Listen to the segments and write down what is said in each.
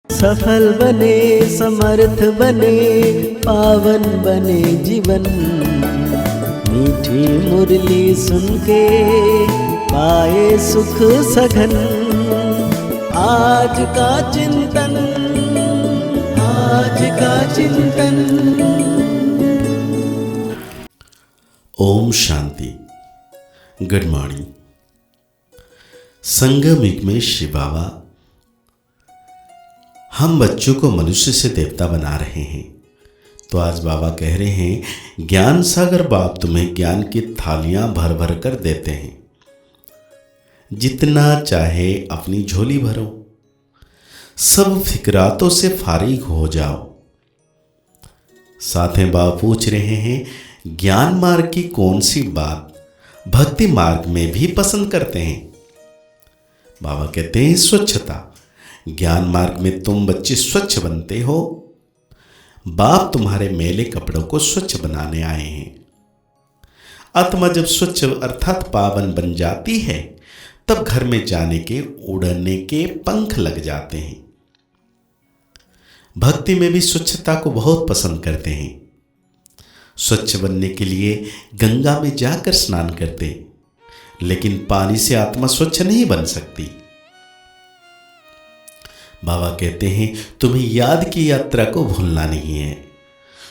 सफल बने, समर्थ बने, पावन बने जीवन। मीठी मुरली सुन के पाए सुख सघन। आज का चिंतन, आज का चिंतन। ओम शांति। Good morning. संगम युग में शिव बाबा हम बच्चों को मनुष्य से देवता बना रहे हैं। तो आज बाबा कह रहे हैं, ज्ञान सागर बाप तुम्हें ज्ञान की थालियां भर भर कर देते हैं, जितना चाहे अपनी झोली भरो, सब फिक्रातों से फारिग हो जाओ। साथ में बाबा पूछ रहे हैं, ज्ञान मार्ग की कौन सी बात भक्ति मार्ग में भी पसंद करते हैं। बाबा कहते हैं, स्वच्छता। ज्ञान मार्ग में तुम बच्चे स्वच्छ बनते हो, बाप तुम्हारे मैले कपड़ों को स्वच्छ बनाने आए हैं। आत्मा जब स्वच्छ अर्थात पावन बन जाती है, तब घर में जाने के, उड़ने के पंख लग जाते हैं। भक्ति में भी स्वच्छता को बहुत पसंद करते हैं। स्वच्छ बनने के लिए गंगा में जाकर स्नान करते, लेकिन पानी से आत्मा स्वच्छ नहीं बन सकती। बाबा कहते हैं, तुम्हें याद की यात्रा को भूलना नहीं है।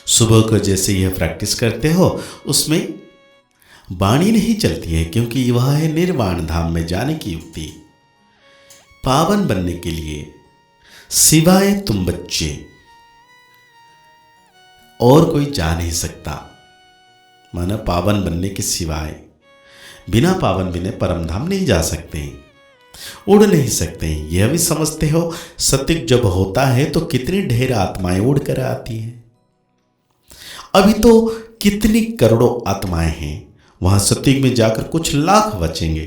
सुबह को जैसे यह प्रैक्टिस करते हो, उसमें वाणी नहीं चलती है, क्योंकि वह है निर्वाण धाम में जाने की युक्ति। पावन बनने के लिए सिवाय तुम बच्चे और कोई जा नहीं सकता। माना पावन बनने के सिवाय, बिना पावन बिना परम धाम नहीं जा सकते, उड़ नहीं सकते। यह भी समझते हो, सत्युग जब होता है तो कितनी ढेर आत्माएं उड़ कर आती हैं। अभी तो कितनी करोड़ों आत्माएं हैं, वहां सत्युग में जाकर कुछ लाख बचेंगे,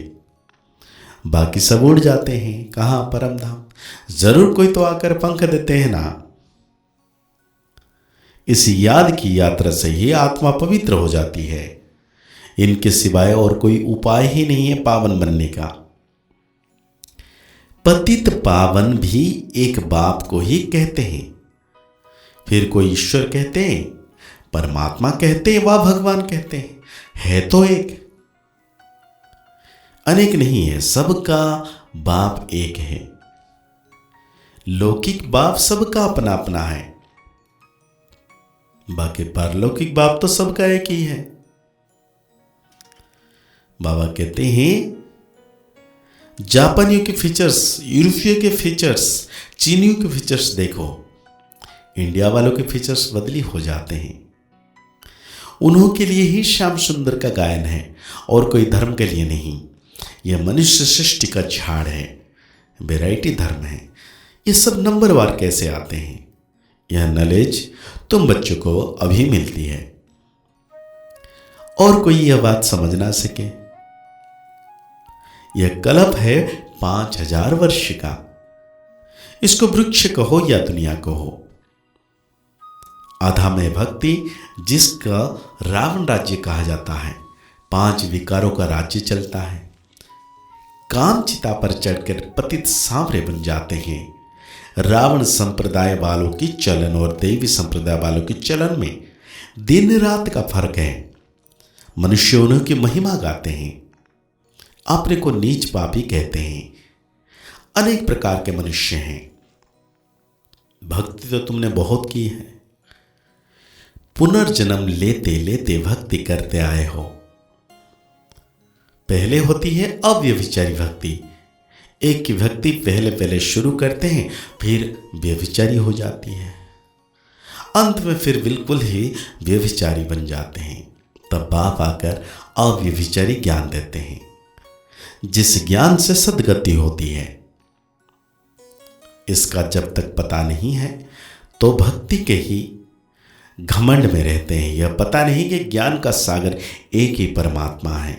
बाकी सब उड़ जाते हैं। कहां? परम धाम। जरूर कोई तो आकर पंख देते हैं ना। इस याद की यात्रा से ही आत्मा पवित्र हो जाती है। इनके सिवाय और कोई उपाय ही नहीं है पावन बनने का। पतित पावन भी एक बाप को ही कहते हैं, फिर कोई ईश्वर कहते हैं, परमात्मा कहते हैं, व भगवान कहते हैं। है तो एक, अनेक नहीं है। सबका बाप एक है। लौकिक बाप सबका अपना अपना है, बाकी पारलौकिक बाप तो सबका एक ही है। बाबा कहते हैं, जापानियों के फीचर्स, यूरोपियों के फीचर्स, चीनियों के फीचर्स देखो, इंडिया वालों के फीचर्स बदली हो जाते हैं। उन्हों के लिए ही श्याम सुंदर का गायन है और कोई धर्म के लिए नहीं। यह मनुष्य सृष्टि का झाड़ है, वैरायटी धर्म है। ये सब नंबरवार कैसे आते हैं? यह नॉलेज तुम बच्चों को अभी मिलती है, और कोई यह बात समझ ना सके। यह कल्प है 5000 वर्ष का। इसको वृक्ष कहो या दुनिया कहो। आधा में भक्ति, जिसका रावण राज्य कहा जाता है। 5 विकारों का राज्य चलता है। काम चिता पर चढ़कर पतित सांवरे बन जाते हैं। रावण संप्रदाय वालों की चलन और देवी संप्रदाय वालों की चलन में दिन रात का फर्क है। मनुष्य उन्हीं की महिमा गाते हैं, अपने को नीच पापी कहते हैं। अनेक प्रकार के मनुष्य हैं। भक्ति तो तुमने बहुत की है, पुनर्जन्म लेते लेते भक्ति करते आए हो। पहले होती है अव्यभिचारी भक्ति। एक की भक्ति पहले पहले शुरू करते हैं, फिर व्यभिचारी हो जाती है, अंत में फिर बिल्कुल ही व्यभिचारी बन जाते हैं। तब बाप आकर अव्यभिचारी ज्ञान देते हैं, जिस ज्ञान से सद्गति होती है। इसका जब तक पता नहीं है तो भक्ति के ही घमंड में रहते हैं। यह पता नहीं कि ज्ञान का सागर एक ही परमात्मा है।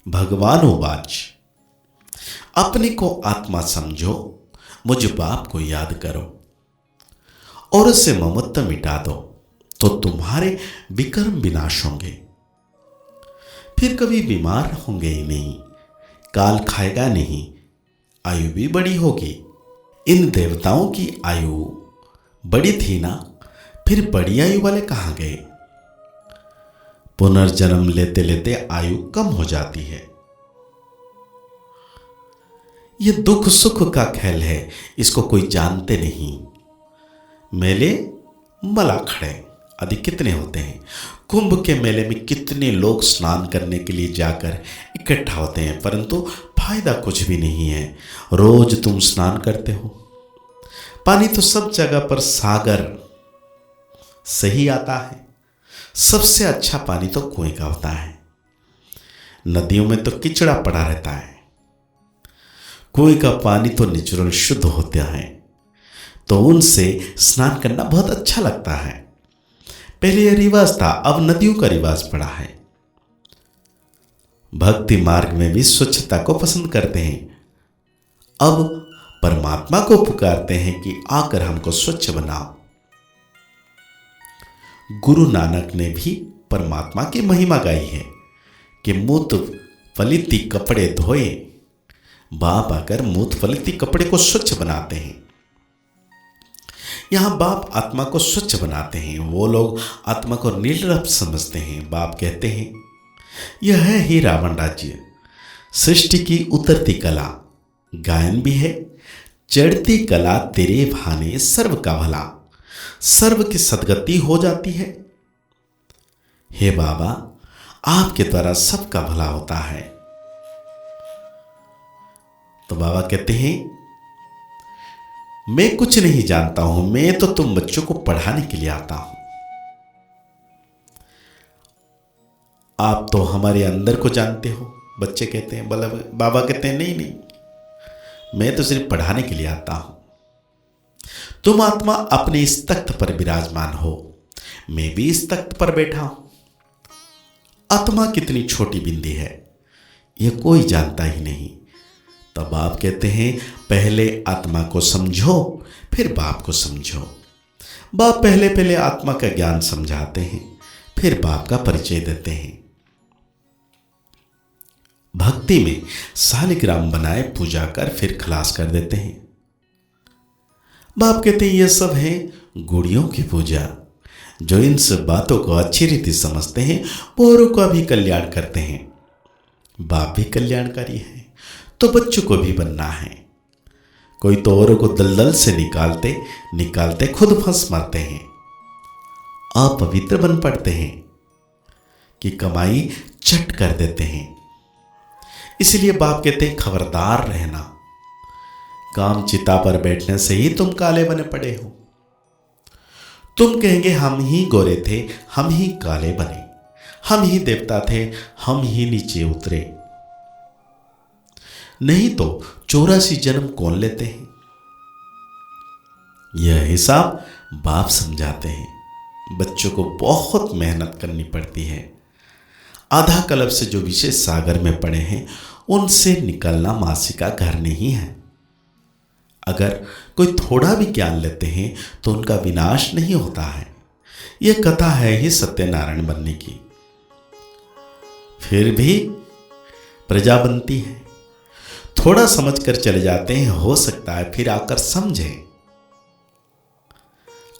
भगवान उवाच, अपने को आत्मा समझो, मुझ बाप को याद करो और उससे ममत्व मिटा दो, तो तुम्हारे विकर्म विनाश होंगे। फिर कभी बीमार होंगे ही नहीं, काल खाएगा नहीं, आयु भी बड़ी होगी। इन देवताओं की आयु बड़ी थी ना, फिर बड़ी आयु वाले कहाँ गए? पुनर्जन्म लेते लेते आयु कम हो जाती है। ये दुख सुख का खेल है, इसको कोई जानते नहीं। मेले मला खड़े आदि कितने होते हैं। कुंभ के मेले में कितने लोग स्नान करने के लिए जाकर इकट्ठा होते हैं, परंतु फायदा कुछ भी नहीं है। रोज तुम स्नान करते हो, पानी तो सब जगह पर सागर से ही आता है। सबसे अच्छा पानी तो कुएं का होता है। नदियों में तो कीचड़ा पड़ा रहता है। कुएं का पानी तो नेचुरल शुद्ध होता है, तो उनसे स्नान करना बहुत अच्छा लगता है। पहले यह रिवाज था, अब नदियों का रिवाज पड़ा है। भक्ति मार्ग में भी स्वच्छता को पसंद करते हैं। अब परमात्मा को पुकारते हैं कि आकर हमको स्वच्छ बनाओ। गुरु नानक ने भी परमात्मा की महिमा गाई है कि मूत फलिती कपड़े धोए, बाप आकर मूत फलिती कपड़े को स्वच्छ बनाते हैं। यहां बाप आत्मा को स्वच्छ बनाते हैं। वो लोग आत्मा को निर्लप समझते हैं। बाप कहते हैं यह है ही रावण राज्य, सृष्टि की उतरती कला, गायन भी है चढ़ती कला, तेरे भाने सर्व का भला, सर्व की सदगति हो जाती है। हे बाबा, आपके द्वारा सबका भला होता है। तो बाबा कहते हैं मैं कुछ नहीं जानता हूं, मैं तो तुम बच्चों को पढ़ाने के लिए आता हूं। आप तो हमारे अंदर को जानते हो। बच्चे कहते हैं, बाबा कहते हैं नहीं नहीं, मैं तो सिर्फ पढ़ाने के लिए आता हूं। तुम आत्मा अपने इस तख्त पर विराजमान हो, मैं भी इस तख्त पर बैठा हूं। आत्मा कितनी छोटी बिंदी है, यह कोई जानता ही नहीं। तब आप कहते हैं पहले आत्मा को समझो, फिर बाप को समझो। बाप पहले पहले आत्मा का ज्ञान समझाते हैं, फिर बाप का परिचय देते हैं। भक्ति में सालिग्राम बनाए पूजा कर फिर खलास कर देते हैं। बाप कहते हैं यह सब है गुड़ियों की पूजा। जो इन सब बातों को अच्छी रीति समझते हैं वो औरों का भी कल्याण करते हैं। बाप भी कल्याणकारी है, तो बच्चों को भी बनना है। कोई तो औरों को दलदल से निकालते निकालते खुद फंस मरते हैं, अपवित्र बन पड़ते हैं कि कमाई चट कर देते हैं। इसलिए बाप कहते हैं खबरदार रहना, काम चिता पर बैठने से ही तुम काले बने पड़े हो। तुम कहेंगे हम ही गोरे थे, हम ही काले बने, हम ही देवता थे, हम ही नीचे उतरे। नहीं तो 84 जन्म कौन लेते हैं? यह हिसाब बाप समझाते हैं। बच्चों को बहुत मेहनत करनी पड़ती है। आधा कल्प से जो विशेष सागर में पड़े हैं उनसे निकलना मासी का घर नहीं है। अगर कोई थोड़ा भी ज्ञान लेते हैं तो उनका विनाश नहीं होता है। यह कथा है ही सत्यनारायण बनने की, फिर भी प्रजा बनती है। थोड़ा समझकर चले जाते हैं, हो सकता है फिर आकर समझें।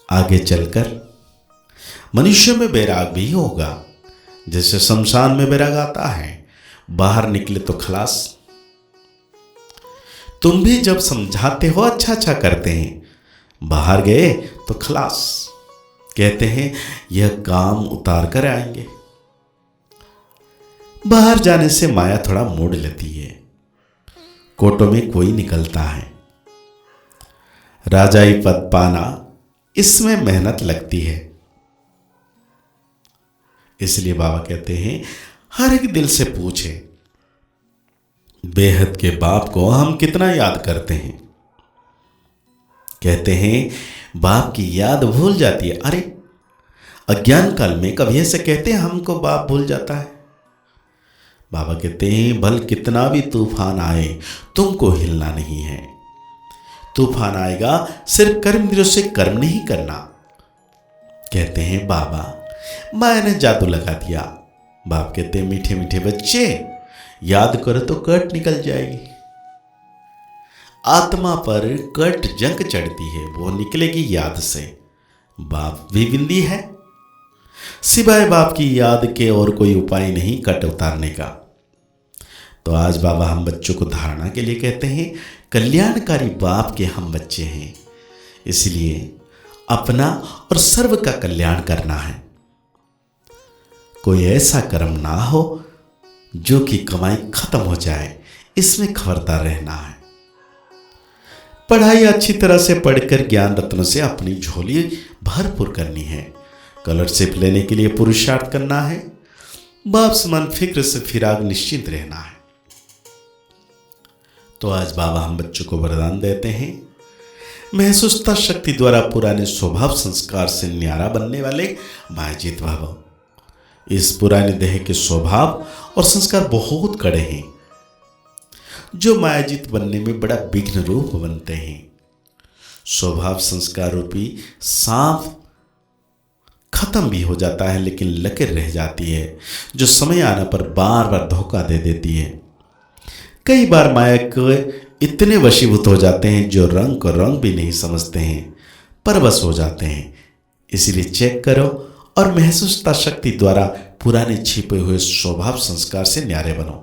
आगे चलकर मनुष्य में बैराग भी होगा, जैसे शमशान में बैराग आता है, बाहर निकले तो खलास। तुम भी जब समझाते हो अच्छा अच्छा करते हैं, बाहर गए तो खलास। कहते हैं यह काम उतार कर आएंगे। बाहर जाने से माया थोड़ा मोड़ लेती है, कोटों में कोई निकलता है। राजाई पद पाना, इसमें मेहनत लगती है। इसलिए बाबा कहते हैं हर एक दिल से पूछे, बेहद के बाप को हम कितना याद करते हैं। कहते हैं बाप की याद भूल जाती है। अरे अज्ञान काल में कभी ऐसे कहते हैं हमको बाप भूल जाता है। बाबा कहते हैं भल कितना भी तूफान आए तुमको हिलना नहीं है। तूफान आएगा, सिर्फ कर्म से कर्म नहीं करना। कहते हैं बाबा माया ने जादू लगा दिया। बाप कहते हैं मीठे मीठे बच्चे, याद करो तो कट निकल जाएगी। आत्मा पर कट जंग चढ़ती है, वो निकलेगी याद से। बाप भी बिंदी है, सिवाय बाप की याद के और कोई उपाय नहीं कट उतारने का। तो आज बाबा हम बच्चों को धारणा के लिए कहते हैं, कल्याणकारी बाप के हम बच्चे हैं, इसलिए अपना और सर्व का कल्याण करना है। कोई ऐसा कर्म ना हो जो कि कमाई खत्म हो जाए, इसमें खबरदार रहना है। पढ़ाई अच्छी तरह से पढ़कर ज्ञान रत्नों से अपनी झोली भरपूर करनी है। स्कॉलरशिप लेने के लिए पुरुषार्थ करना है। बाप समान फिक्र से फिराग निश्चिंत रहना है। तो आज बाबा हम बच्चों को वरदान देते हैं, महसूसता शक्ति द्वारा पुराने स्वभाव संस्कार से न्यारा बनने वाले मायाजीत भव। इस पुराने देह के स्वभाव और संस्कार बहुत कड़े हैं, जो मायाजीत बनने में बड़ा विघ्न रूप बनते हैं। स्वभाव संस्कार रूपी सांप खत्म भी हो जाता है, लेकिन लकीर रह जाती है, जो समय आने पर बार बार धोखा दे देती है। कई बार माया के इतने वशीभूत हो जाते हैं जो रंग को रंग भी नहीं समझते हैं, परवश हो जाते हैं। इसीलिए चेक करो और महसूसता शक्ति द्वारा पुराने छिपे हुए स्वभाव संस्कार से न्यारे बनो,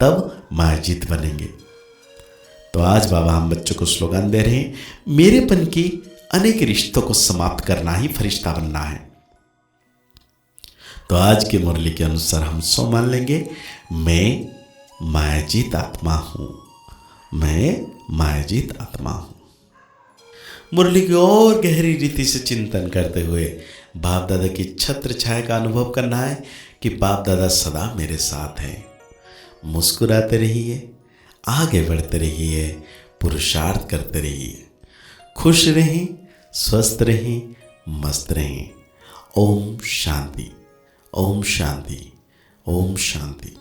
तब मायाजीत बनेंगे। तो आज बाबा हम बच्चों को स्लोगन दे रहे हैं, मेरेपन की अनेक रिश्तों को समाप्त करना ही फरिश्ता बनना है। तो आज की मुरली के अनुसार हम सो मान लेंगे, मैं मायाजीत आत्मा हूं, मैं मायाजीत आत्मा हूं। मुरली की और गहरी रीति से चिंतन करते हुए बाप दादा की छत्र छाया का अनुभव करना है कि बाप दादा सदा मेरे साथ हैं। मुस्कुराते रहिए, आगे बढ़ते रहिए, पुरुषार्थ करते रहिए, खुश रहें, स्वस्थ रहें, मस्त रहें। ओम शांति, ओम शांति, ओम शांति।